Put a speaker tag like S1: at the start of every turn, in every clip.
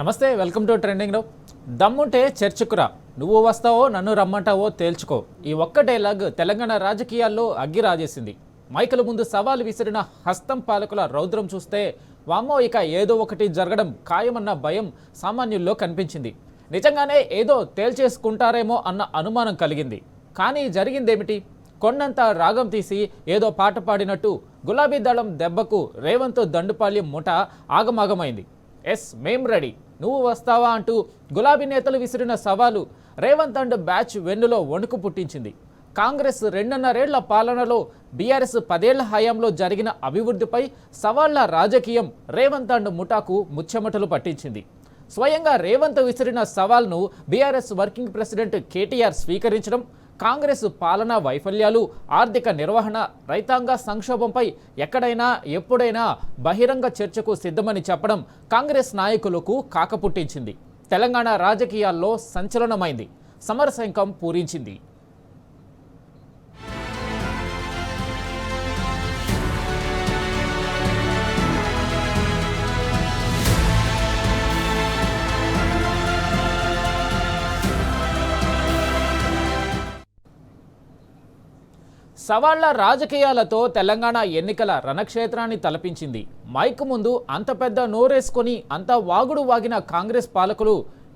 S1: నమస్తే, welcome to trending now. దమ్ముంటే చర్చకురా, నువ్వు వస్తావో నన్ను రమ్మంటావో తేల్చుకో. ఈ ఒక్క డైలాగ్ తెలంగాణ రాజకీయాల్లో అగ్గి రాజేసింది. మైకుల ముందు సవాలు విసిరిన హస్తం పాలకుల రౌద్రం చూస్తే వామ్మో ఇక ఏదో ఒకటి జరగడం ఖాయమన్న భయం సామాన్యుల్లో కనిపించింది. నిజంగానే ఏదో తేల్చేసుకుంటారేమో అన్న అనుమానం కలిగింది. కానీ జరిగిందేమిటి? కొండంత రాగం తీసి ఏదో పాట పాడినట్టు గులాబీ దళం దెబ్బకు రేవంత్ దండుపాల్యం ముఠ ఆగమాగమైంది. ఎస్, మేం రెడీ, నువ్వు వస్తావా అంటూ గులాబీ నేతలు విసిరిన సవాలు రేవంత్ అండ్ బ్యాచ్ వెన్నులో వణుకు పుట్టించింది. కాంగ్రెస్ 2.5 ఏళ్ల పాలనలో బీఆర్ఎస్ 10 ఏళ్ల హయాంలో జరిగిన అభివృద్ధిపై సవాళ్ల రాజకీయం రేవంత్ అండ్ ముఠాకు ముచ్చెమటలు పట్టించింది. స్వయంగా రేవంత్ విసిరిన సవాల్ను బీఆర్ఎస్ వర్కింగ్ ప్రెసిడెంట్ కేటీఆర్ స్వీకరించడం, కాంగ్రెస్ పాలనా వైఫల్యాలు, ఆర్థిక నిర్వహణ, రైతాంగ సంక్షోభంపై ఎక్కడైనా ఎప్పుడైనా బహిరంగ చర్చకు సిద్ధమని చెప్పడం కాంగ్రెస్ నాయకులకు కాకపుట్టించింది. తెలంగాణ రాజకీయాల్లో సంచలనమైంది, సమరశంఖం పూరించింది. సవాళ్ల రాజకీయాలతో తెలంగాణ ఎన్నికల రణక్షేత్రాన్ని తలపించింది. మైక్ ముందు అంత పెద్ద నోరేసుకొని అంత వాగుడు వాగిన కాంగ్రెస్ పాలకులు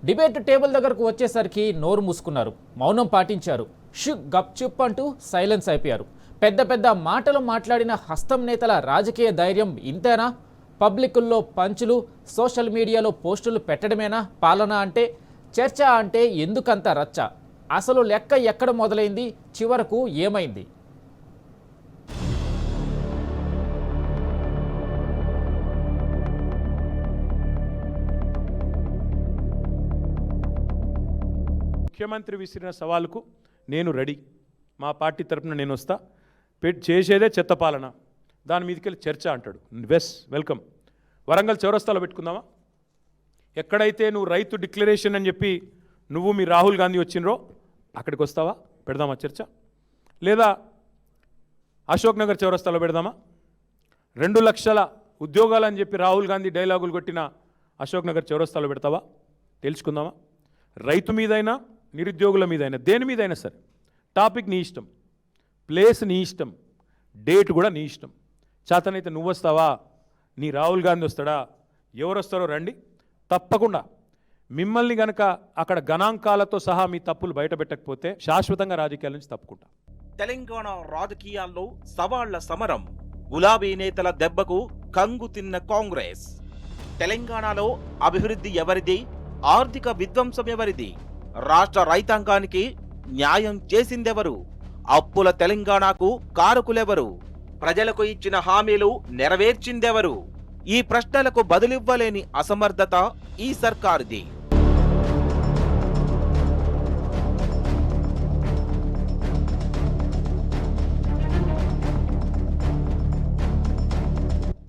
S1: డిబేట్ టేబుల్ దగ్గరకు వచ్చేసరికి నోరు మూసుకున్నారు, మౌనం పాటించారు. గప్ చుప్ అంటూ సైలెన్స్ అయిపోయారు. పెద్ద పెద్ద మాటలు మాట్లాడిన హస్తం నేతల రాజకీయ ధైర్యం ఇంతేనా? పబ్లికుల్లో పంచులు, సోషల్ మీడియాలో పోస్టులు పెట్టడమేనా పాలన అంటే? చర్చ అంటే ఎందుకంత రచ్చ? అసలు లెక్క ఎక్కడ మొదలైంది? చివరకు ఏమైంది?
S2: ముఖ్యమంత్రి విసిరిన సవాలుకు నేను రెడీ, మా పార్టీ తరఫున నేను వస్తా, చేసేదే చెత్త పాలన, దాని మీదకెళ్ళి చర్చ అంటాడు. వెల్కమ్. వరంగల్ చౌరస్తాలో పెట్టుకుందామా? ఎక్కడైతే నువ్వు రైతు డిక్లరేషన్ అని చెప్పి నువ్వు మీ రాహుల్ గాంధీ వచ్చినరో అక్కడికి వస్తావా? పెడదామా చర్చ? లేదా అశోక్ నగర్ చౌరస్తాలో పెడదామా? 2 లక్షల ఉద్యోగాలని చెప్పి రాహుల్ గాంధీ డైలాగులు కొట్టిన అశోక్ నగర్ చౌరస్తాలో పెడతావా? తెలుసుకుందామా? రైతు మీదైనా నిరుద్యోగుల మీదైనా దేని మీదైనా సరే టాపిక్ నీ ఇష్టం, ప్లేస్ నీ ఇష్టం, డేట్ కూడా నీ ఇష్టం. చేతనైతే నువ్వు వస్తావా, నీ రాహుల్ గాంధీ వస్తాడా, ఎవరు వస్తారో రండి. తప్పకుండా మిమ్మల్ని గనక అక్కడ గణాంకాలతో సహా మీ తప్పులు బయటపెట్టకపోతే శాశ్వతంగా రాజకీయాల నుంచి తప్పుకుంటా.
S3: తెలంగాణ రాజకీయాల్లో సవాళ్ల సమరం, గులాబీ నేతల దెబ్బకు కంగు తిన్న కాంగ్రెస్. తెలంగాణలో అభివృద్ధి ఎవరిది, ఆర్థిక విధ్వంసం ఎవరిది, రాష్ట్ర రైతాంగానికి న్యాయం చేసిందెవరు, అప్పుల తెలంగాణకు కారకులెవరు, ప్రజలకు ఇచ్చిన హామీలు నెరవేర్చిందెవరు? ఈ ప్రశ్నలకు బదులివ్వలేని అసమర్థత ఈ సర్కారుది.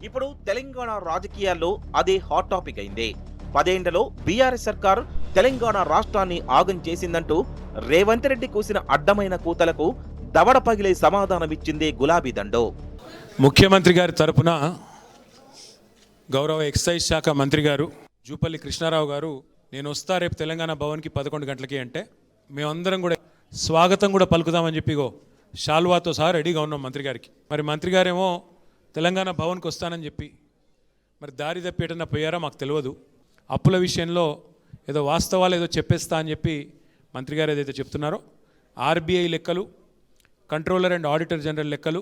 S3: ఇప్పుడు తెలంగాణ రాజకీయాల్లో అదే హాట్ టాపిక్ అయింది. 10 ఏళ్లలో బీఆర్ఎస్ సర్కార్ తెలంగాణ రాష్ట్రాన్ని ఆగం చేసిందంటూ రేవంత్ రెడ్డి కూసిన అడ్డమైన కూతలకు దవడ పగిలే సమాధానమిచ్చింది గులాబీ దండో.
S2: ముఖ్యమంత్రి గారి తరపున గౌరవ ఎక్సైజ్ శాఖ మంత్రి గారు జూపల్లి కృష్ణారావు గారు నేను వస్తా రేపు తెలంగాణ భవన్కి 11 గంటలకి అంటే మేమందరం కూడా స్వాగతం కూడా పలుకుదామని చెప్పి షాల్వాతో సహా రెడీగా ఉన్నాం మంత్రి గారికి. మరి మంత్రి గారేమో తెలంగాణ భవన్కి వస్తానని చెప్పి మరి దారి తప్పి ఎటన్నా పోయారో మాకు తెలియదు. అప్పుల విషయంలో ఏదో వాస్తవాలు ఏదో చెప్పేస్తా అని చెప్పి మంత్రి గారు ఏదైతే చెప్తున్నారో ఆర్బీఐ లెక్కలు, కంట్రోలర్ అండ్ ఆడిటర్ జనరల్ లెక్కలు,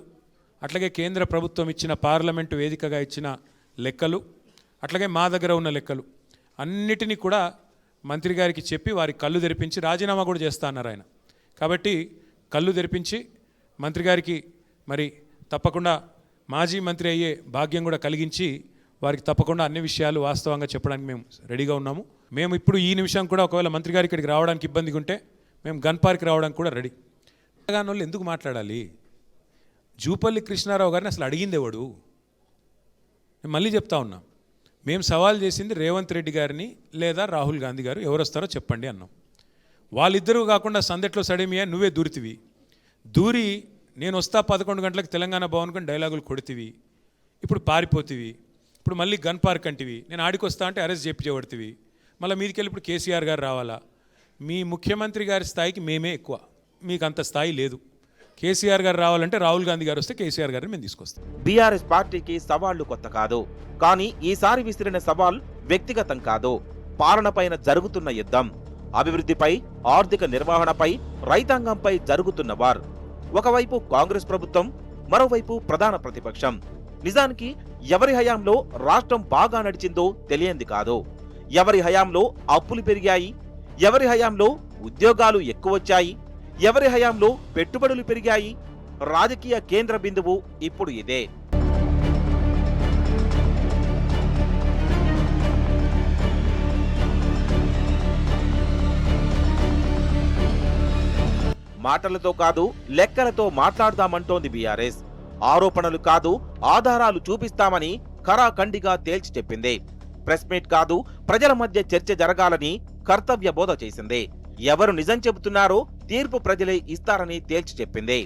S2: అట్లాగే కేంద్ర ప్రభుత్వం ఇచ్చిన పార్లమెంటు వేదికగా ఇచ్చిన లెక్కలు, అట్లాగే మా దగ్గర ఉన్న లెక్కలు అన్నిటినీ కూడా మంత్రి గారికి చెప్పి వారి కళ్ళు తెరిపించి రాజీనామా కూడా చేస్తా అన్నారు ఆయన. కాబట్టి కళ్ళు తెరిపించి మంత్రి గారికి మరి తప్పకుండా మాజీ మంత్రి అయ్యే భాగ్యం కూడా కలిగించి వారికి తప్పకుండా అన్ని విషయాలు వాస్తవంగా చెప్పడానికి మేము రెడీగా ఉన్నాము. మేము ఇప్పుడు ఈ నిమిషం కూడా ఒకవేళ మంత్రి గారి ఇక్కడికి రావడానికి ఇబ్బందిగా ఉంటే మేము గన్ పార్క్ రావడానికి కూడా రెడీ. తెలంగాణ వాళ్ళు ఎందుకు మాట్లాడాలి? జూపల్లి కృష్ణారావు గారిని అసలు అడిగింది ఎవడు? నేను మళ్ళీ చెప్తా ఉన్నా, మేము సవాల్ చేసింది రేవంత్ రెడ్డి గారిని లేదా రాహుల్ గాంధీ గారు ఎవరు వస్తారో చెప్పండి అన్నాం. వాళ్ళిద్దరూ కాకుండా సందట్లో సడేమియా నువ్వే దూరితివి. దూరి నేను వస్తా 11 గంటలకు తెలంగాణ భవన్కి డైలాగులు కొడితివి, ఇప్పుడు పారిపోతివి, ఇప్పుడు మళ్ళీ గన్ పార్క్ అంటివి, నేను ఆడికి వస్తా అంటే అరెస్ట్ చేయించబడుతుంది. మళ్ళీ మీదికి వెళ్ళి ఇప్పుడు కేసీఆర్ గారు రావాలా? మీ ముఖ్యమంత్రి గారి స్థాయికి మేమే ఎక్కువ, మీకు అంత స్థాయి లేదు. కేసీఆర్ గారు రావాలంటే రాహుల్ గాంధీ గారు వస్తే కేసీఆర్ గారిని మేము తీసుకొస్తాం.
S3: బీఆర్ఎస్ పార్టీకి సవాళ్లు కొత్త కాదు. కానీ ఈసారి విసిరిన సవాల్ వ్యక్తిగతం కాదు, పాలనపైన జరుగుతున్న యుద్ధం, అభివృద్ధిపై, ఆర్థిక నిర్వహణపై, రైతాంగంపై జరుగుతున్న వార్. ఒకవైపు కాంగ్రెస్ ప్రభుత్వం, మరోవైపు ప్రధాన ప్రతిపక్షం. నిజానికి ఎవరి హయాంలో రాష్ట్రం బాగా నడిచిందో తెలియంది కాదు. ఎవరి హయాంలో అప్పులు పెరిగాయి, ఎవరి హయాంలో ఉద్యోగాలు ఎక్కువొచ్చాయి, ఎవరి హయాంలో పెట్టుబడులు పెరిగాయి. రాజకీయ కేంద్ర బిందువు ఇప్పుడు ఇదే. మాటలతో కాదు, లెక్కలతో మాట్లాడదామంటోంది బీఆర్ఎస్. ఆరోపణలు కాదు, ఆధారాలు చూపిస్తామని ఖరాఖండిగా తేల్చి చెప్పింది. ప్రెస్ మీట్ కాదు, ప్రజల మధ్య చర్చ జరగాలని కర్తవ్య బోధ చేసింది. ఎవరు నిజం చెబుతున్నారో తీర్పు ప్రజలే ఇస్తారని తేల్చి చెప్పింది.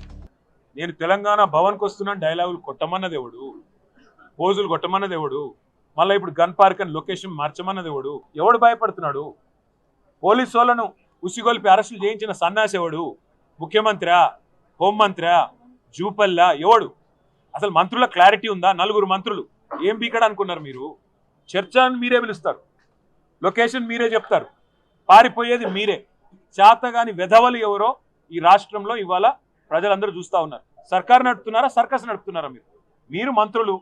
S2: నేను తెలంగాణ భవన్కి వస్తున్నాను, డైలాగులు కొట్టమన్నది ఎవడు, పోజులు కొట్టమన్నది ఎవడు, మళ్ళీ ఇప్పుడు గన్ పార్క్ అని లొకేషన్ మార్చమన్నది ఎవడు, ఎవడు భయపడుతున్నాడు? పోలీసు వాళ్ళను ఉసిగొల్పి అరెస్టులు చేయించిన సన్నాసి ఎవడు? ముఖ్యమంత్రా, హోంమంత్రా, జూపల్లా, ఎవడు? అసలు మంత్రుల క్లారిటీ ఉందా? 4 మంత్రులు ఏం బీకడా అనుకున్నారు మీరు? చర్చను మీరే పిలుస్తారు, లొకేషన్ మీరే చెప్తారు, పారిపోయేది మీరే. చేతగాని వెధవలు ఎవరో ఈ రాష్ట్రంలో ఇవాళ ప్రజలందరూ చూస్తూ ఉన్నారు. సర్కారు నడుపుతున్నారా, సర్కస్ నడుపుతున్నారా? మీరు మంత్రులు,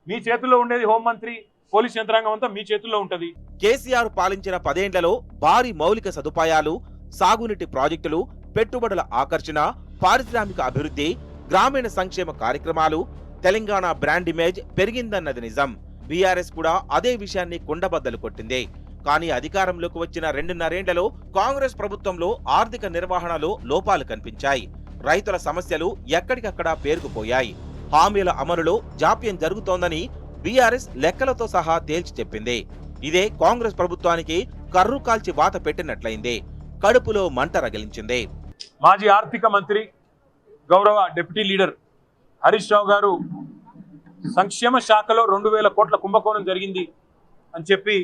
S2: మీ చేతుల్లో ఉండేది హోంమంత్రి, పోలీస్ యంత్రాంగం అంతా మీ చేతుల్లో ఉంటది.
S3: కేసీఆర్ పాలించిన 10 ఏళ్లలో భారీ మౌలిక సదుపాయాలు, సాగునీటి ప్రాజెక్టులు, పెట్టుబడుల ఆకర్షణ, పారిశ్రామిక అభివృద్ధి, గ్రామీణ సంక్షేమ కార్యక్రమాలు, తెలంగాణ బ్రాండ్ ఇమేజ్ పెరిగిందన్నది నిజం. బీఆర్ఎస్ కూడా అదే విషయాన్ని కుండబద్దలు కొట్టింది. కానీ అధికారంలోకి వచ్చిన 2.5 ఏళ్లలో కాంగ్రెస్ ప్రభుత్వంలో ఆర్థిక నిర్వహణలో లోపాలు కనిపించాయి. రైతుల సమస్యలు ఎక్కడికక్కడ పేరుకుపోయాయి. హామీల అమలులో జాప్యం జరుగుతోందని బీఆర్ఎస్ లెక్కలతో సహా తేల్చి చెప్పింది. ఇదే కాంగ్రెస్ ప్రభుత్వానికి కర్రు కాల్చి వాత పెట్టినట్లయింది, కడుపులో మంట రగిలించింది.
S2: మాజీ ఆర్థిక మంత్రి, గౌరవ డిప్యూటీ లీడర్ హరీష్ రావు గారు సంక్షేమ శాఖలో 2000 కోట్ల కుంభకోణం జరిగింది అని చెప్పి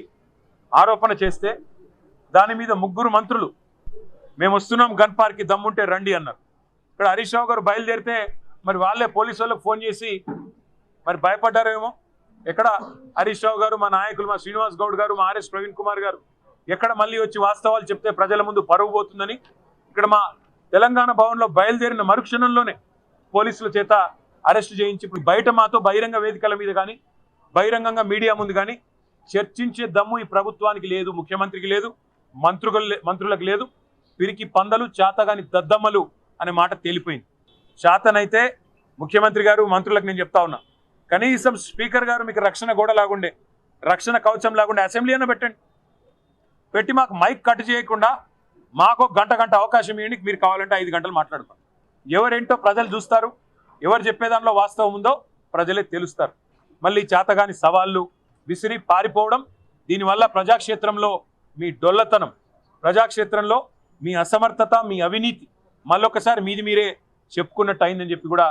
S2: ఆరోపణ చేస్తే దాని మీద 3 మంత్రులు మేము వస్తున్నాం గన్ పార్క్కి దమ్ముంటే రండి అన్నారు. ఇక్కడ హరీష్ రావు గారు బయలుదేరితే మరి వాళ్ళే పోలీసు వాళ్ళకి ఫోన్ చేసి మరి భయపడ్డారేమో. ఎక్కడ హరీష్ రావు గారు, మా నాయకులు, మా శ్రీనివాస్ గౌడ్ గారు, మా ఆర్ఎస్ ప్రవీణ్ కుమార్ గారు ఎక్కడ మళ్ళీ వచ్చి వాస్తవాలు చెప్తే ప్రజల ముందు పరువు పోతుందని ఇక్కడ మా తెలంగాణ భవన్లో బయలుదేరిన మరుక్షణంలోనే పోలీసుల చేత అరెస్ట్ చేయించి ఇప్పుడు బయట మాతో బహిరంగ వేదికల మీద కానీ బహిరంగంగా మీడియా ముందు కానీ చర్చించే దమ్ము ఈ ప్రభుత్వానికి లేదు, ముఖ్యమంత్రికి లేదు, మంత్రులకు లేదు. పిరికి పందలు, చేతగాని దద్దమ్మలు అనే మాట తేలిపోయింది. చేతనైతే ముఖ్యమంత్రి గారు, మంత్రులకు నేను చెప్తా ఉన్నా, కనీసం స్పీకర్ గారు మీకు రక్షణ గోడ లాగుండే, రక్షణ కవచం లాగుండే అసెంబ్లీ అన్న పెట్టండి. పెట్టి మాకు మైక్ కట్ చేయకుండా మాకు గంట అవకాశం ఇవ్వండి. మీరు కావాలంటే 5 గంటలు మాట్లాడుకోండి. ఎవరేంటో ప్రజలు చూస్తారు, ఎవరు చెప్పేదానిలో వాస్తవం ఉందో ప్రజలే తెలుస్తారు. మళ్ళీ చేతగాని సవాళ్ళు విసిరి పారిపోవడం, దీనివల్ల ప్రజాక్షేత్రంలో మీ డొల్లతనం, ప్రజాక్షేత్రంలో మీ అసమర్థత, మీ అవినీతి మళ్ళొకసారి మీరే చెప్పుకున్నట్టు అయిందని చెప్పి కూడా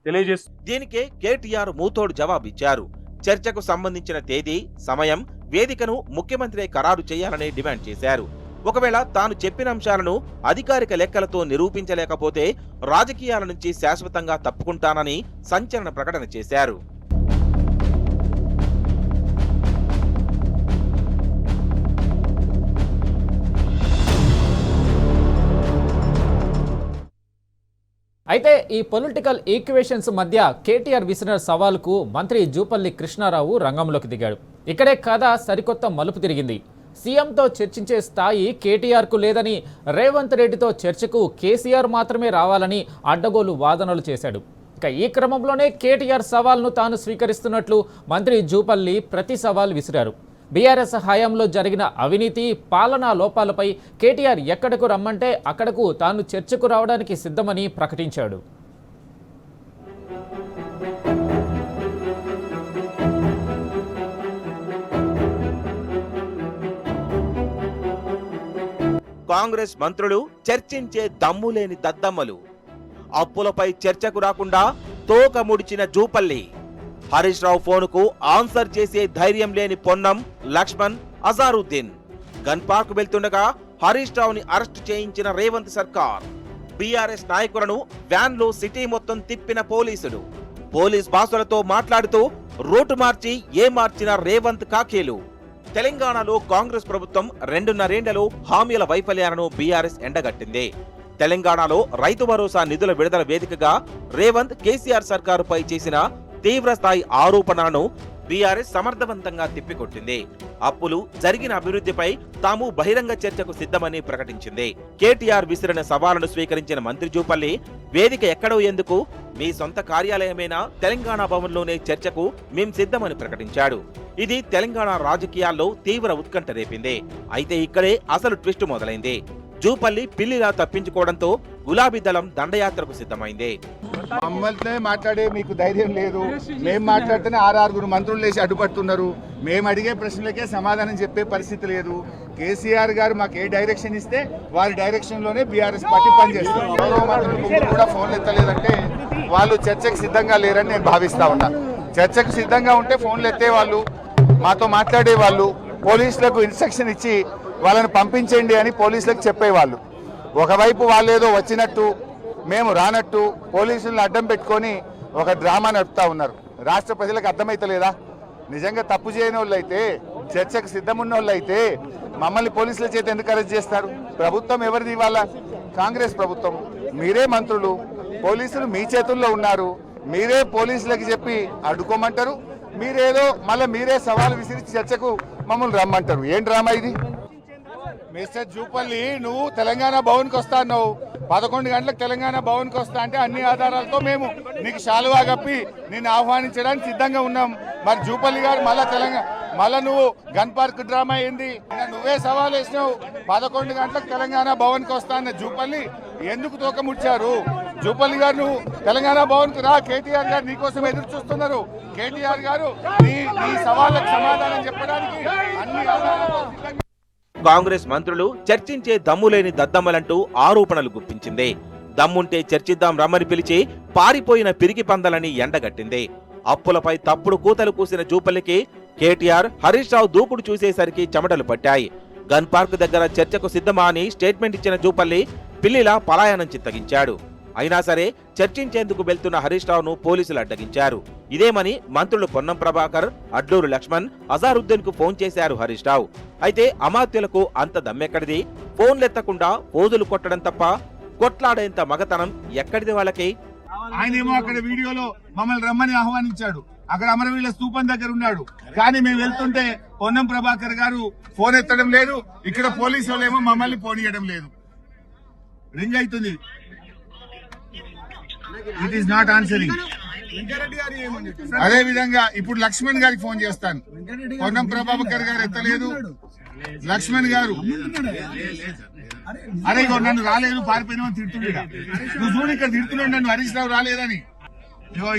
S2: తెలియజేస్తుంది.
S3: దీనికే కేటీఆర్ మూతోడు జవాబిచ్చారు. చర్చకు సంబంధించిన తేదీ, సమయం, వేదికను ముఖ్యమంత్రి ఖరారు చేయాలని డిమాండ్ చేశారు. ఒకవేళ తాను చెప్పిన అంశాలను అధికారిక లెక్కలతో నిరూపించలేకపోతే రాజకీయాల నుంచి శాశ్వతంగా తప్పుకుంటానని సంచలన ప్రకటన చేశారు.
S1: అయితే ఈ పొలిటికల్ ఈక్వేషన్స్ మధ్య కేటీఆర్ విసిరిన సవాల్కు మంత్రి జూపల్లి కృష్ణారావు రంగంలోకి దిగాడు. ఇక్కడే కథ సరికొత్త మలుపు తిరిగింది. సీఎంతో చర్చించే స్థాయి కేటీఆర్కు లేదని, రేవంత్ రెడ్డితో చర్చకు కేసీఆర్ మాత్రమే రావాలని అడ్డగోలు వాదనలు చేశాడు. ఇక ఈ క్రమంలోనే కేటీఆర్ సవాల్ను తాను స్వీకరిస్తున్నట్లు మంత్రి జూపల్లి ప్రతి సవాల్ విసిరారు. బీఆర్ఎస్ హయాంలో జరిగిన అవినీతి, పాలనా లోపాలపై కేటీఆర్ ఎక్కడకు రమ్మంటే అక్కడకు తాను చర్చకు రావడానికి సిద్ధమని ప్రకటించాడు.
S3: కాంగ్రెస్ మంత్రులు చర్చించే దమ్ములేని దద్దమ్మలు. అప్పులపై చర్చకు రాకుండా తోక ముడిచిన జూపల్లి. హరీష్ రావు ఫోనుకు ఆన్సర్ చేసే ధైర్యం లేని పొన్నం, లక్ష్మణ్, అజారుద్దీన్. గన్ పార్క్ వెళ్తుండగా హరీష్ రావుని అరెస్ట్ చేయించిన రేవంత్ సర్కార్. బీఆర్ఎస్ నాయకులను వ్యాన్లో సిటీ మొత్తం తిప్పిన పోలీసులు. పోలీస్ బాసులతో మాట్లాడుతూ రూటు మార్చి మార్చిన రేవంత్ కాకేలు. తెలంగాణలో కాంగ్రెస్ ప్రభుత్వం 2.5 ఏళ్లలో హామీల వైఫల్యాలను బీఆర్ఎస్ ఎండగట్టింది. తెలంగాణలో రైతు భరోసా నిధుల విడుదల వేదికగా రేవంత్ కేసీఆర్ సర్కారుపై చేసిన తీవ్రస్థాయి ఆరోపణలను బీఆర్ఎస్ సమర్థవంతంగా తిప్పికొట్టింది. అప్పులు, జరిగిన అభివృద్ధిపై తాము బహిరంగ చర్చకు సిద్ధమని ప్రకటించింది. కేటీఆర్ విసిరిన సవాలును స్వీకరించిన మంత్రి జూపల్లి వేదిక ఎక్కడో ఎందుకు, మీ సొంత కార్యాలయమైన తెలంగాణ భవన్లోనే చర్చకు మేం సిద్ధమని ప్రకటించాడు. ఇది తెలంగాణ రాజకీయాల్లో తీవ్ర ఉత్కంఠ రేపింది. అయితే ఇక్కడే అసలు ట్విస్ట్ మొదలైంది. జూపల్లి పిల్లిలా తప్పించుకోవడంతో గులాబీ దళం దండయాత్రకు సిద్ధమైంది.
S4: మమ్మల్ని మాట్లాడే మీకు ధైర్యం లేదు. మేము మాట్లాడితేనే 6 మంత్రులు లేచి అడ్డుపడుతున్నారు. మేము అడిగే ప్రశ్నలకే సమాధానం చెప్పే పరిస్థితి లేదు. కేసీఆర్ గారు మాకు ఏ డైరెక్షన్ ఇస్తే వారి డైరెక్షన్ లోనే బీఆర్ఎస్ పార్టీ పనిచేస్తారు. గౌరవ మంత్రులు ముగ్గురు కూడా ఫోన్లు ఎత్తలేదంటే వాళ్ళు చర్చకు సిద్ధంగా లేరని నేను భావిస్తా ఉన్నా. చర్చకు సిద్ధంగా ఉంటే ఫోన్లు ఎత్తేవాళ్ళు, మాతో మాట్లాడే వాళ్ళు, పోలీసులకు ఇన్స్ట్రక్షన్ ఇచ్చి వాళ్ళని పంపించండి అని పోలీసులకు చెప్పేవాళ్ళు. ఒకవైపు వాళ్ళు ఏదో వచ్చినట్టు మేము రానట్టు పోలీసులను అడ్డం పెట్టుకొని ఒక డ్రామా నడుపుతా ఉన్నారు. రాష్ట్ర ప్రజలకు అర్థమైతలేదా? నిజంగా తప్పు చేయని వాళ్ళు అయితే, చర్చకు సిద్ధమున్న వాళ్ళు అయితే మమ్మల్ని పోలీసుల చేత ఎందుకు అరెస్ట్ చేస్తారు? ప్రభుత్వం ఎవరిది? ఇవాళ కాంగ్రెస్ ప్రభుత్వం. మీరే మంత్రులు, పోలీసులు మీ చేతుల్లో ఉన్నారు. మీరే పోలీసులకు చెప్పి అడ్డుకోమంటారు. మీరేదో మళ్ళీ మీరే సవాలు విసిరి చర్చకు మమ్మల్ని రమ్మంటారు. ఏం డ్రామా ఇది? మిస్టర్ జూపల్లి, నువ్వు తెలంగాణ భవన్కి వస్తా అన్నావు. 11 గంటలకు తెలంగాణ భవన్కి వస్తా అంటే అన్ని ఆధారాలతో మేము నీకు శాలువా కప్పి నిన్ను ఆహ్వానించడానికి సిద్ధంగా ఉన్నాం. మరి జూపల్లి గారు మళ్ళా నువ్వు గన్ పార్క్ డ్రామా ఏంది? నువ్వే సవాల్ వేసినావు. 11 గంటలకు తెలంగాణ భవన్కి వస్తా అన్న జూపల్లి ఎందుకు తోకముడ్చారు? జూపల్లి గారు నువ్వు తెలంగాణ భవన్కి రా. కేటీఆర్ గారు నీకోసం ఎదురు చూస్తున్నారు. కేటీఆర్ గారు నీ సవాళ్ళకు సమాధానం చెప్పడానికి అన్ని ఆధారాలతో సిద్ధంగా.
S3: కాంగ్రెస్ మంత్రులు చర్చించే దమ్ములేని దద్దమ్మలంటూ ఆరోపణలు గుప్పించింది. దమ్ముంటే చర్చిద్దాం రమ్మని పిలిచి పారిపోయిన పిరికి పందలని ఎండగట్టింది. అప్పులపై తప్పుడు కూతలు కూసిన జూపల్లికి కేటీఆర్, హరీష్ రావు దూకుడు చూసేసరికి చెమటలు పట్టాయి. గన్ పార్క్ దగ్గర చర్చకు సిద్ధమా అని స్టేట్మెంట్ ఇచ్చిన జూపల్లి పిల్లిలా పలాయనం చిత్తగించాడు. అయినా సరే చర్చించేందుకు వెళ్తున్న హరీష్ రావును పోలీసులు అడ్డగించారు. ఇదేమని మంత్రులు పొన్నం ప్రభాకర్, అడ్లూరు లక్ష్మణ్, అజారుద్దీన్ కు ఫోన్ చేశారు హరీష్ రావు. అయితే అమాత్యులకు అంత దమ్మెక్కడిది? ఫోన్లెత్తకుండా పోజులు కొట్టడం తప్ప కొట్లాడేంత మగతనం ఎక్కడిది వాళ్ళకి?
S4: ఆయనేమో అక్కడ వీడియోలో మమ్మల్ని రమ్మని ఆహ్వానించాడు. అక్కడ అమరవీళ్ళ స్తూపం దగ్గర ఉన్నాడు. కానీ మేము వెళ్తుంటే పొన్నం ప్రభాకర్ గారు ఫోన్ ఎత్తడం లేదు. ఇక్కడ పోలీసు వాళ్ళేమో మమ్మల్ని పోనీయడం లేదు. రింగ్ అవుతుంది. It is not answering. అదే విధంగా ఇప్పుడు లక్ష్మణ్ గారికి ఫోన్ చేస్తాను. పొన్నం ప్రభాకర్ గారు ఎత్తలేదు. లక్ష్మణ్ గారు అరే ఇగో నన్ను రాలేదు, పారిపోయినామని తిడుతుండగా నువ్వు చూడు, ఇక్కడ తిడుతున్నాడు నన్ను హరీష్ రావు రాలేదని.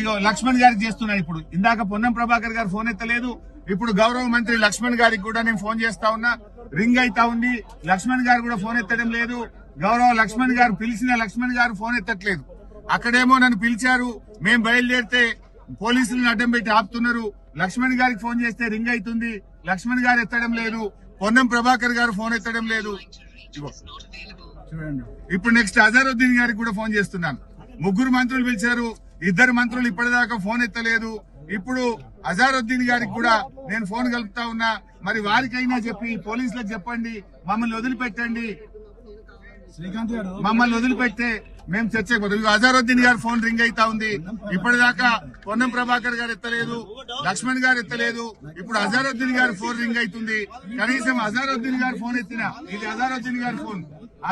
S4: ఇగో లక్ష్మణ్ గారికి చేస్తున్నాను. ఇప్పుడు ఇందాక పొన్నం ప్రభాకర్ గారు ఫోన్ ఎత్తలేదు. ఇప్పుడు గౌరవ మంత్రి లక్ష్మణ్ గారికి కూడా నేను ఫోన్ చేస్తా ఉన్నా. రింగ్ అయితా ఉంది. లక్ష్మణ్ గారు కూడా ఫోన్ ఎత్తడం లేదు. గౌరవ లక్ష్మణ్ గారు పిలిచిన లక్ష్మణ్ గారు ఫోన్ ఎత్తట్లేదు. అక్కడేమో నన్ను పిలిచారు, మేం బయలుదేరితే పోలీసులను అడ్డం పెట్టి ఆపుతున్నారు. లక్ష్మణ్ గారికి ఫోన్ చేస్తే రింగ్ అవుతుంది. లక్ష్మణ్ గారు ఎత్తడం లేదు. పొన్నం ప్రభాకర్ గారు ఫోన్ ఎత్తడం లేదు. ఇప్పుడు నెక్స్ట్ అజారుద్దీన్ గారికి కూడా ఫోన్ చేస్తున్నాను. 3 మంత్రులు పిలిచారు, 2 మంత్రులు ఇప్పటిదాకా ఫోన్ ఎత్తలేదు. ఇప్పుడు అజారుద్దీన్ గారికి కూడా నేను ఫోన్ కలుపుతా ఉన్నా. మరి వారికైనా చెప్పి పోలీసులకు చెప్పండి, మమ్మల్ని వదిలిపెట్టండి. మమ్మల్ని వదిలిపెట్టే మేము చర్చకు పోతాం. అజారుద్దీన్ గారి ఫోన్ రింగ్ అయితా ఉంది. ఇప్పటిదాకా పొన్నం ప్రభాకర్ గారు ఎత్తలేదు, లక్ష్మణ్ గారు ఎత్తలేదు. ఇప్పుడు అజారుద్దీన్ గారి ఫోన్ రింగ్ అవుతుంది. కనీసం అజారుద్దీన్ గారు ఫోన్ ఎత్తినా, ఇది అజారుద్దీన్ గారి ఫోన్,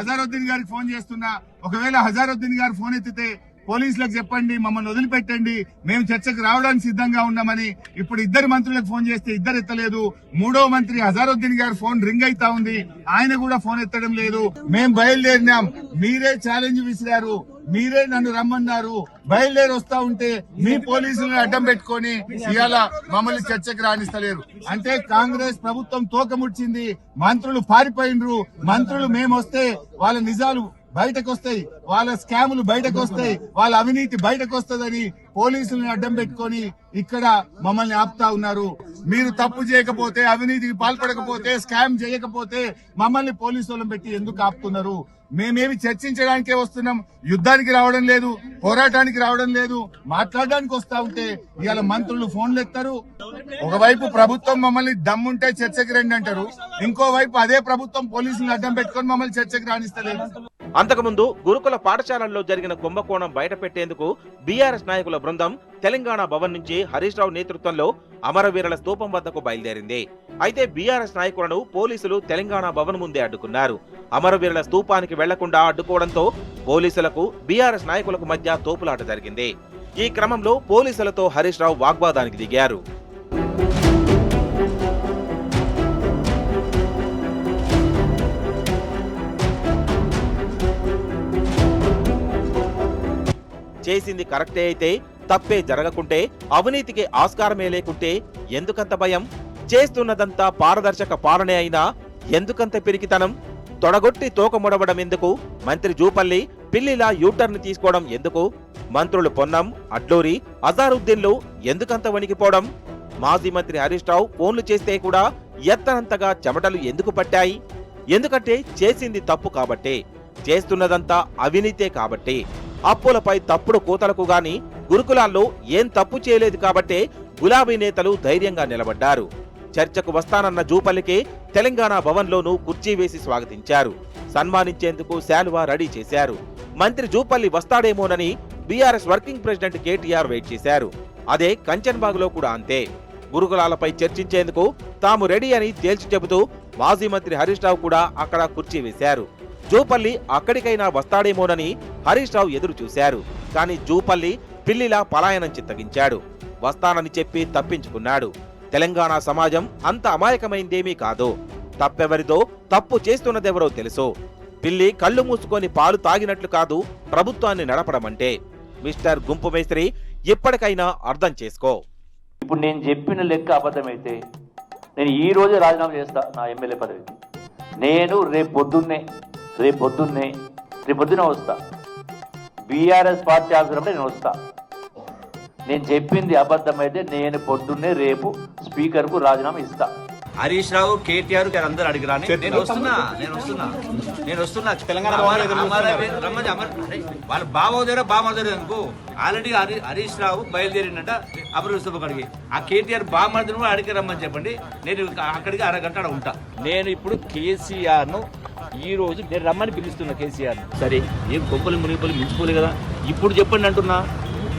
S4: అజారుద్దీన్ గారికి ఫోన్ చేస్తున్నా. ఒకవేళ అజారుద్దీన్ గారు ఫోన్ ఎత్తితే పోలీసులకు చెప్పండి, మమ్మల్ని వదిలిపెట్టండి, మేము చర్చకు రావడానికి సిద్ధంగా ఉన్నామని. ఇప్పుడు 2 మంత్రులకు ఫోన్ చేస్తే 2 ఎత్తలేదు. 3వ మంత్రి అజారుద్దీన్ గారి ఫోన్ రింగ్ అయితా ఉంది. ఆయన కూడా ఫోన్ ఎత్తడం లేదు. మేం బయలుదేరినాం, మీరే ఛాలెంజ్ విసిరారు, మీరే నన్ను రమ్మన్నారు. బయలుదేరి వస్తా ఉంటే మీ పోలీసులను అడ్డం పెట్టుకొని ఇవాళ మమ్మల్ని చర్చకు రాణిస్తలేరు. అంటే కాంగ్రెస్ ప్రభుత్వం తోకముడ్చింది. మంత్రులు పారిపోయినరు. మంత్రులు మేము వస్తే వాళ్ళ నిజాలు బయటకు వస్తాయి, వాళ్ళ స్కాములు బయటకు వస్తాయి, వాళ్ళ అవినీతి బయటకు వస్తుందని పోలీసులను అడ్డం పెట్టుకొని ఇక్కడ మమ్మల్ని ఆపుతా ఉన్నారు. మీరు తప్పు చేయకపోతే, అవినీతికి పాల్పడకపోతే, స్కామ్ చేయకపోతే మమ్మల్ని పోలీసులను పెట్టి ఎందుకు ఆపుతున్నారు? మేమేమి చర్చించడానికే వస్తున్నాం, యుద్ధానికి రావడం లేదు, పోరాటానికి రావడం లేదు. మాట్లాడడానికి వస్తా ఉంటే ఇవాళ మంత్రులు ఫోన్లు ఎత్తారు. ఒకవైపు ప్రభుత్వం మమ్మల్ని దమ్ముంటే చర్చకి రండి అంటారు, ఇంకోవైపు అదే ప్రభుత్వం పోలీసులను అడ్డం పెట్టుకొని మమ్మల్ని చర్చకు రాణిస్తలేదు.
S3: అంతకుముందు గురుకుల పాఠశాలల్లో జరిగిన కుంభకోణం బయటపెట్టేందుకు బీఆర్ఎస్ నాయకుల బృందం తెలంగాణ భవన్ నుంచి హరీష్ రావు నేతృత్వంలో అమరవీరుల స్తూపం వద్దకు బయలుదేరింది. అయితే బీఆర్ఎస్ నాయకులను పోలీసులు తెలంగాణ భవన్ ముందే అడ్డుకున్నారు. అమరవీరుల స్తూపానికి వెళ్లకుండా అడ్డుకోవడంతో పోలీసులకు బీఆర్ఎస్ నాయకులకు మధ్య తోపులాట జరిగింది. ఈ క్రమంలో పోలీసులతో హరీష్ రావు వాగ్వాదానికి దిగారు. చేసింది కరెక్టే అయితే, తప్పే జరగకుంటే, అవినీతికి ఆస్కారమే లేకుంటే ఎందుకంత భయం? చేస్తున్నదంతా పారదర్శక పాలనే అయినా ఎందుకంత పిరికితనం? తొడగొట్టి తోక ముడవడం ఎందుకు? మంత్రి జూపల్లి పిల్లిలా యూటర్న్ తీసుకోవడం ఎందుకు? మంత్రులు పొన్నం, అడ్లూరి, అజారుద్దీన్లు ఎందుకంత వణికిపోవడం? మాజీ మంత్రి హరీష్ రావు ఫోన్లు చేస్తే కూడా ఎత్తనంతగా చెమటలు ఎందుకు పట్టాయి? ఎందుకంటే చేసింది తప్పు కాబట్టే, చేస్తున్నదంతా అవినీతే కాబట్టి. అప్పులపై తప్పుడు కూతలకు గాని గురుకులాల్లో ఏం తప్పు చేయలేదు కాబట్టే గులాబీ నేతలు ధైర్యంగా నిలబడ్డారు. చర్చకు వస్తానన్న జూపల్లికి తెలంగాణ భవన్లోనూ కుర్చీ వేసి స్వాగతించారు. సన్మానించేందుకు శాలువా రెడీ చేశారు. మంత్రి జూపల్లి వస్తాడేమోనని BRS working president KTR wait చేశారు. అదే కంచన్బాగ్లో కూడా అంతే. గురుకులాలపై చర్చించేందుకు తాము రెడీ అని తేల్చి చెబుతూ మాజీ మంత్రి హరీష్ రావు కూడా అక్కడ కుర్చీ వేశారు. జూపల్లి అక్కడికైనా వస్తాడేమోనని హరీష్ రావు ఎదురు చూశారు. కానీ జూపల్లి పిల్లిలా పలాయనం చిత్తగించాడు. వస్తానని చెప్పి తప్పించుకున్నాడు. తెలంగాణ సమాజం అంత అమాయకమైందేమీ కాదు. తప్పెవరిదో, తప్పు చేస్తున్నదెవరో తెలుసు. పిల్లి కళ్ళు మూసుకొని పాలు తాగినట్లు కాదు ప్రభుత్వాన్ని నడపడమంటే. మిస్టర్ గుంపు మేస్త్రి, ఇప్పటికైనా అర్థం చేసుకో.
S5: ఇప్పుడు నేను చెప్పిన లెక్క అబద్ధమైతే నేను ఈ రోజే రాజీనామా చేస్తా నా ఎమ్మెల్యే పదవికి. నేను రేపు పొద్దున్నే వస్తా. బీఆర్ఎస్ పార్టీ ఆఫీసర్ నేను వస్తా. నేను చెప్పింది అబద్ధమైతే నేను పొద్దున్నే రేపు స్పీకర్కు రాజీనామా ఇస్తా.
S6: హరీష్ రావు, కేటీఆర్ గారు అందరూ అడిగిరాని నేను వస్తున్నా తెలంగాణ వాళ్ళ బామర్దారు అనుకో. ఆల్రెడీ హరీష్ రావు బయలుదేరినట అభివృద్ధి అడిగి ఆ కేటీఆర్ బామర్దిని కూడా అడిగి రమ్మని చెప్పండి. నేను అక్కడికి అరగంట ఉంటా. నేను ఇప్పుడు కేసీఆర్ను ఈ రోజు నేను రమ్మని పిలుస్తున్నా. కేసీఆర్ సరే ఏం గొప్పలు మునిగిపోయి మించిపోలే కదా, ఇప్పుడు చెప్పండి అంటున్నా.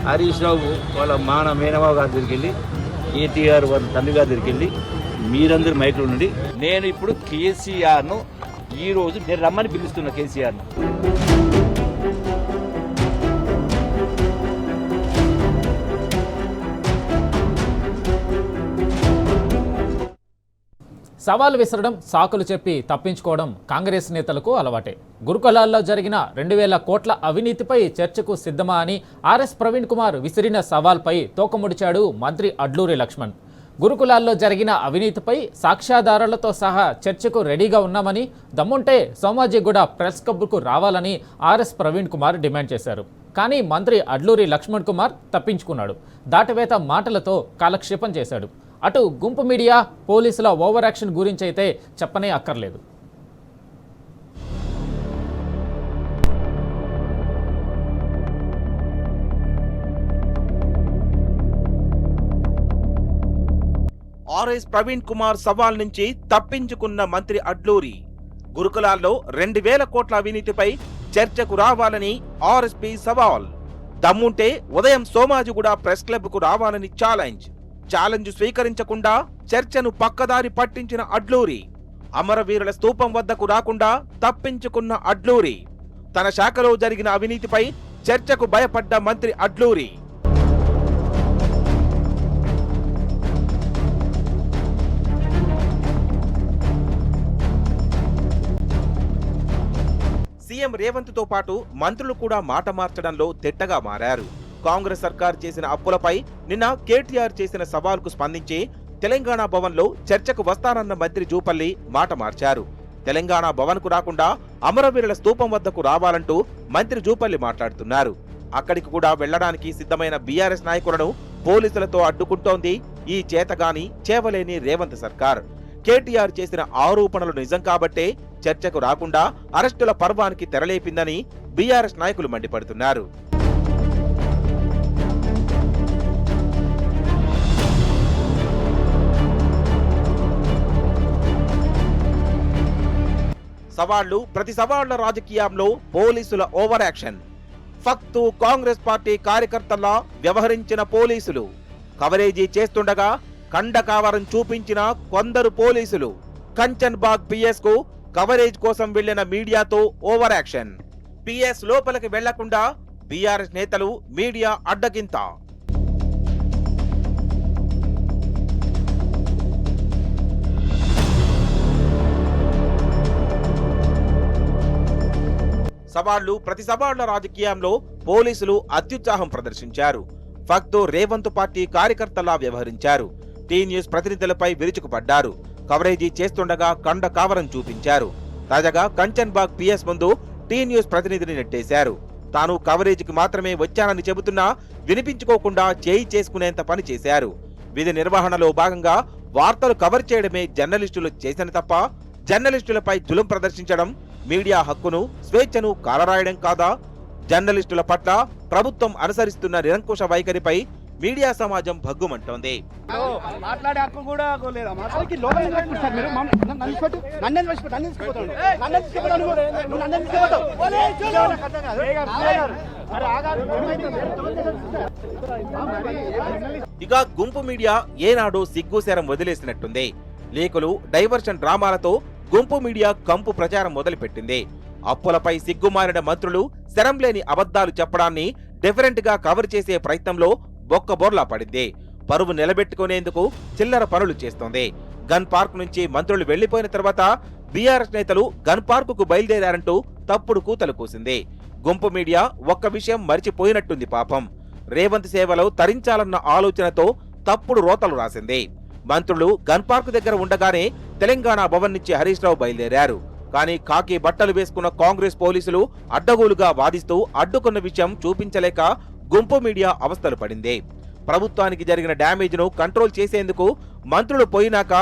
S6: హరీష్ రావు వాళ్ళ మేనమావ గారి దగ్గరికి వెళ్ళి, కేటీఆర్ వాళ్ళ తండ్రి గారి దగ్గరికి వెళ్ళి మీరందరూ మైకులు ఉండి నేను ఇప్పుడు కేసీఆర్ను ఈ రోజు నేను రమ్మని పిలుస్తున్నా. కేసీఆర్ను
S1: సవాలు విసరడం, సాకులు చెప్పి తప్పించుకోవడం కాంగ్రెస్ నేతలకు అలవాటే. గురుకులాల్లో జరిగిన 2000 కోట్ల అవినీతిపై చర్చకు సిద్ధమా అని ఆర్ఎస్ ప్రవీణ్ కుమార్ విసిరిన సవాల్పై తోకముడిచాడు మంత్రి అడ్లూరి లక్ష్మణ్. గురుకులాల్లో జరిగిన అవినీతిపై సాక్ష్యాధారాలతో సహా చర్చకు రెడీగా ఉన్నామని, దమ్ముంటే సోమాజిగూడ ప్రెస్ క్లబ్కు రావాలని ఆర్ఎస్ ప్రవీణ్ కుమార్ డిమాండ్ చేశారు. కానీ మంత్రి అడ్లూరి లక్ష్మణ్ కుమార్ తప్పించుకున్నాడు. దాటవేత మాటలతో కాలక్షేపం చేశాడు. అటు గుంపు మీడియా, పోలీసుల ఓవర్ యాక్షన్ గురించి అయితే చెప్పనే అక్కర్లేదు.
S3: ఆర్ఎస్ ప్రవీణ్ కుమార్ సవాల్ నుంచి తప్పించుకున్న మంత్రి అడ్లూరి. గురుకులాల్లో 2000 కోట్ల అవినీతిపై చర్చకు రావాలని ఆర్ఎస్పీ సవాల్. దమ్ముంటే ఉదయం సోమాజిగూడ ప్రెస్ క్లబ్కు రావాలని ఛాలెంజ్ స్వీకరించకుండా చర్చను పక్కదారి పట్టించిన అడ్లూరి. అమరవీరుల స్తూపం వద్దకు రాకుండా తప్పించుకున్న అడ్లూరి. తన శాఖలో జరిగిన అవినీతిపై చర్చకు భయపడ్డ మంత్రి అడ్లూరి. సీఎం రేవంత్ తో పాటు మంత్రులు కూడా మాట మార్చడంలో తిట్టగా మారారు. కాంగ్రెస్ సర్కార్ చేసిన అప్పులపై నిన్న కేటీఆర్ చేసిన సవాల్కు స్పందించి తెలంగాణ భవన్లో చర్చకు వస్తానన్న మంత్రి జూపల్లి మాట మార్చారు. తెలంగాణ భవన్కు రాకుండా అమరవీరుల స్తూపం వద్దకు రావాలంటూ మంత్రి జూపల్లి మాట్లాడుతున్నారు. అక్కడికి కూడా వెళ్లడానికి సిద్ధమైన బీఆర్ఎస్ నాయకులను పోలీసులతో అడ్డుకుంటోంది ఈ చేతగాని చేవలేని రేవంత్ సర్కార్. కేటీఆర్ చేసిన ఆరోపణలు నిజం కాబట్టే చర్చకు రాకుండా అరెస్టుల పర్వానికి తెరలేపిందని బీఆర్ఎస్ నాయకులు మండిపడుతున్నారు. సవాళ్లు ప్రతి సవాళ్ల రాజకీయంలో పోలీసుల ఓవర్ యాక్షన్. ఫక్తు కాంగ్రెస్ పార్టీ కార్యకర్తల్లా వ్యవహరించిన పోలీసులు, కవరేజీ చేస్తుండగా కండకావరం చూపించిన కొందరు పోలీసులు, కంచన్ బాగ్ పిఎస్ కు కవరేజ్ కోసం వెళ్లిన మీడియాతో ఓవర్ యాక్షన్. పిఎస్ లోపలికి వెళ్లకుండా బీఆర్ఎస్ నేతలు మీడియా అడ్డగింత. సవాళ్లు ప్రతి సవాళ్ల రాజకీయంలో పోలీసులు అత్యుత్సాహం ప్రదర్శించారు. ఫక్తు రేవంత్ పార్టీ కార్యకర్తలా వ్యవహరించారు. టీ న్యూస్ ప్రతినిధులపై విరుచుకుపడ్డారు. కవరేజీ చేస్తుండగా కండ కావరం చూపించారు. తాజాగా కంచన్ బాగ్ పిఎస్ ముందు టీ న్యూస్ ప్రతినిధిని నెట్టేశారు. తాను కవరేజీకి మాత్రమే వచ్చానని చెబుతున్నా వినిపించుకోకుండా చేయి చేసుకునేంత పని చేశారు. విధి నిర్వహణలో భాగంగా వార్తలు కవర్ చేయడమే జర్నలిస్టులు చేసిన తప్ప జర్నలిస్టులపై జులుం ప్రదర్శించడం, మీడియా హక్కును స్వేచ్ఛను కాలరాయడం కాదా? జర్నలిస్టుల పట్ల ప్రభుత్వం అనుసరిస్తున్న నిరంకుశ వైఖరిపై మీడియా సమాజం భగ్గుమంటోంది.
S7: మాట్లాడే హక్కు కూడా లేదా? మాట్లాడి లోపల సార్ మీరు నన్ను
S3: ఇక గుంపు మీడియా ఏనాడు సిగ్గుశరం వదిలేసినట్టుంది. లీకులు, డైవర్షన్ డ్రామాలతో గుంపు మీడియా కంపు ప్రచారం మొదలుపెట్టింది. అప్పులపై సిగ్గుమారిన మంత్రులు శరం లేని అబద్ధాలు చెప్పడాన్ని డిఫరెంట్ గా కవర్ చేసే ప్రయత్నంలో బొక్కబోర్లా పడింది. పరువు నిలబెట్టుకునేందుకు చిల్లర పనులు చేస్తోంది. గన్ పార్క్ నుంచి మంత్రులు వెళ్లిపోయిన తర్వాత బీఆర్ఎస్ నేతలు గన్ పార్కుకు బయలుదేరారంటూ తప్పుడు కూతలు కూసింది. గుంపు మీడియా ఒక్క విషయం మరిచిపోయినట్టుంది పాపం. రేవంత్ సేవలో తరించాలన్న ఆలోచనతో తప్పుడు రోతలు రాసింది. మంత్రులు గన్ పార్క్ దగ్గర ఉండగానే తెలంగాణ భవన్ నుంచి హరీష్ రావు బయలుదేరారు. కానీ కాకి బట్టలు వేసుకున్న కాంగ్రెస్ పోలీసులు అడ్డగోలుగా వాదిస్తూ అడ్డుకున్న విషయం చూపించలేక గుంపు మీడియా అవస్థలు పడింది. ప్రభుత్వానికి జరిగిన డ్యామేజ్ ను కంట్రోల్ చేసేందుకు మంత్రులు పోయినాక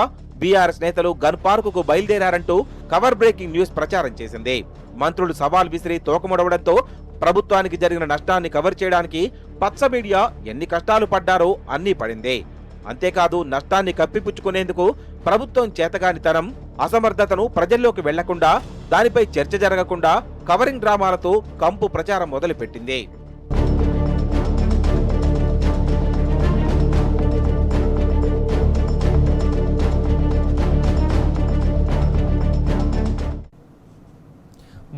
S3: బీఆర్ఎస్ నేతలు గన్ పార్కుకు బయలుదేరారంటూ కవర్ బ్రేకింగ్ న్యూస్ ప్రచారం చేసింది. మంత్రులు సవాల్ విసిరి తోకముడవడంతో ప్రభుత్వానికి జరిగిన నష్టాన్ని కవర్ చేయడానికి పచ్చ మీడియా ఎన్ని కష్టాలు పడ్డారో అన్నీ పడింది. అంతేకాదు నష్టాన్ని కప్పిపుచ్చుకునేందుకు ప్రభుత్వం చేతగానితనం, అసమర్థతను ప్రజల్లోకి వెళ్లకుండా, దానిపై చర్చ జరగకుండా కవరింగ్ డ్రామాలతో కంపు ప్రచారం మొదలుపెట్టింది.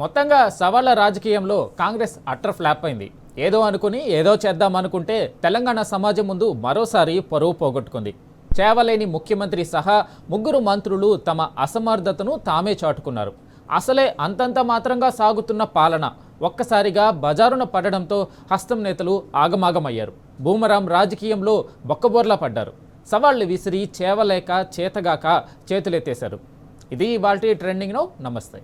S1: మొత్తంగా సవాళ్ల రాజకీయంలో కాంగ్రెస్ అట్టర్ ఫ్లాప్ అయింది. ఏదో అనుకుని ఏదో చేద్దామనుకుంటే తెలంగాణ సమాజం ముందు మరోసారి పరువు పోగొట్టుకుంది. చేవలేని ముఖ్యమంత్రి సహా ముగ్గురు మంత్రులు తమ అసమర్థతను తామే చాటుకున్నారు. అసలే అంతంత మాత్రంగా సాగుతున్న పాలన ఒక్కసారిగా బజారున పడడంతో హస్తం నేతలు ఆగమాగమయ్యారు. బూమరాం రాజకీయంలో బొక్కబోర్లా పడ్డారు. సవాళ్లు విసిరి చేవలేక చేతగాక చేతులెత్తేశారు. ఇది ఇవాల్టి ట్రెండింగ్ నౌ. నమస్తే.